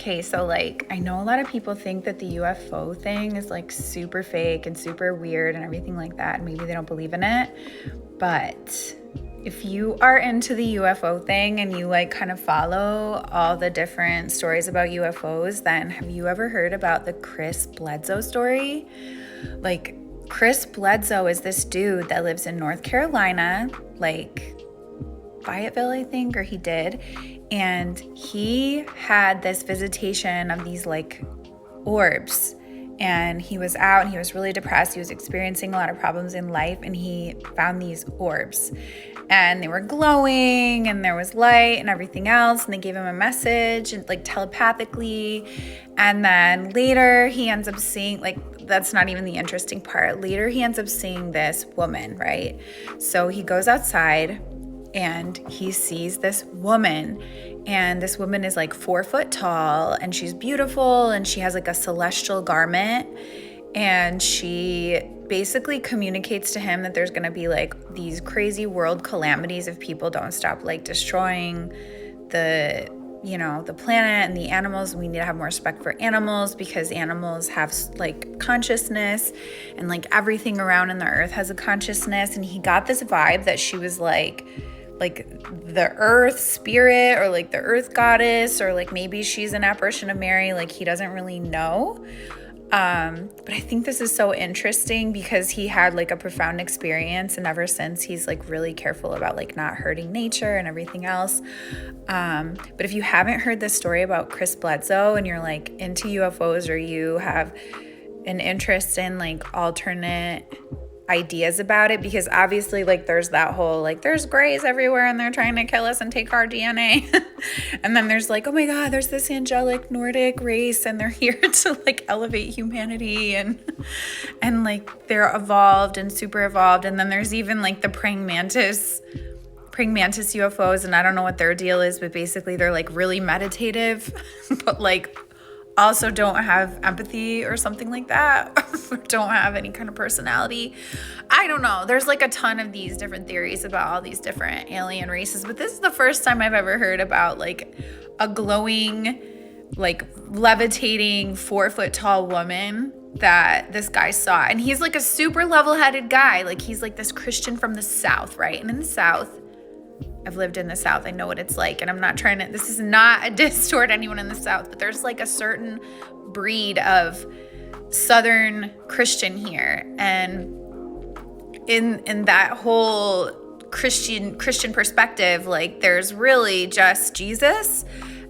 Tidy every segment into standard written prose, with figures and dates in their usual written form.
Okay, so like I know a lot of people think that the UFO thing is like super fake and super weird and everything like that. Maybe they don't believe in it. But if you are into the UFO thing and you like kind of follow all the different stories about UFOs, then have you ever heard about the Chris Bledsoe story? Like Chris Bledsoe is this dude that lives in North Carolina, like Fayetteville, I think, or he did. And he had this visitation of these like orbs. And he was out and he was really depressed. He was experiencing a lot of problems in life, and he found these orbs. And they were glowing and there was light and everything else. And they gave him a message and like telepathically. And then later he ends up seeing, like, that's not even the interesting part. Later he ends up seeing this woman, right? So he goes outside and he sees this woman, and this woman is like 4 foot tall, and she's beautiful, and she has like a celestial garment, and she basically communicates to him that there's going to be like these crazy world calamities if people don't stop like destroying the planet and the animals. We need to have more respect for animals because animals have like consciousness, and like everything around in the earth has a consciousness. And he got this vibe that she was like the earth spirit, or like the earth goddess, or like maybe she's an apparition of Mary. Like he doesn't really know. But I think this is so interesting because he had like a profound experience, and ever since he's like really careful about like not hurting nature and everything else. But if you haven't heard this story about Chris Bledsoe and you're like into UFOs, or you have an interest in like alternate ideas about it, because obviously like there's that whole like there's grays everywhere and they're trying to kill us and take our DNA. And then there's like, oh my god, there's this angelic Nordic race and they're here to like elevate humanity, and like they're evolved and super evolved. And then there's even like the praying mantis UFOs, and I don't know what their deal is, but basically they're like really meditative but like also don't have empathy or something like that, or don't have any kind of personality. I don't know. There's like a ton of these different theories about all these different alien races, but this is the first time I've ever heard about like a glowing, like levitating 4 foot tall woman that this guy saw. And he's like a super level-headed guy. Like he's like this Christian from the South, right? And in the South, I've lived in the South. I know what it's like. And I'm not trying to, this is not a diss toward anyone in the South, but there's like a certain breed of Southern Christian here. And in that whole Christian perspective, like there's really just Jesus.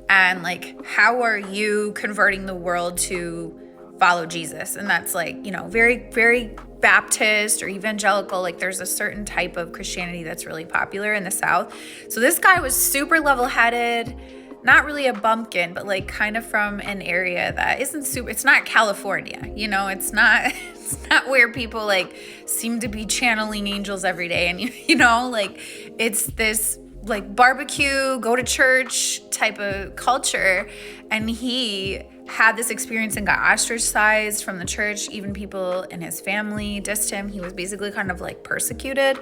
And like, how are you converting the world to follow Jesus? And that's like, very, very Baptist or evangelical. Like there's a certain type of Christianity that's really popular in the South. So this guy was super level-headed, not really a bumpkin, but like kind of from an area that isn't super, it's not California, it's not where people like seem to be channeling angels every day. And like it's this like barbecue, go to church type of culture. And he had this experience and got ostracized from the church. Even people in his family dissed him. He was basically kind of like persecuted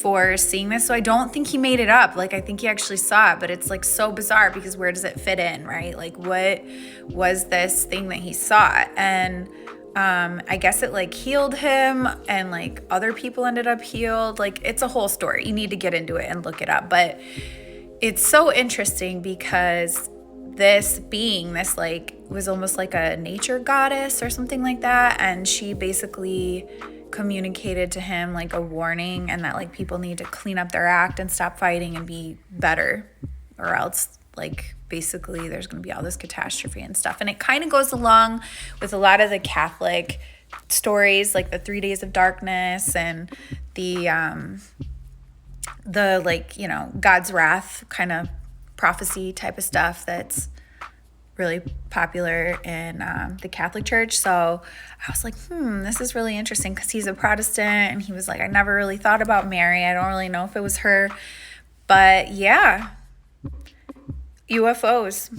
for seeing this. So I don't think he made it up. Like I think he actually saw it, but it's like so bizarre because where does it fit in, right? Like what was this thing that he saw? And I guess it like healed him, and like other people ended up healed. Like it's a whole story. You need to get into it and look it up. But it's so interesting because this being, this like was almost like a nature goddess or something like that, and she basically communicated to him like a warning, and that like people need to clean up their act and stop fighting and be better, or else like basically there's going to be all this catastrophe and stuff. And it kind of goes along with a lot of the Catholic stories, like the 3 days of darkness and the like God's wrath kind of prophecy type of stuff that's really popular in the Catholic Church. So I was like, this is really interesting, because he's a Protestant, and he was like, I never really thought about Mary. I don't really know if it was her, but yeah, UFOs.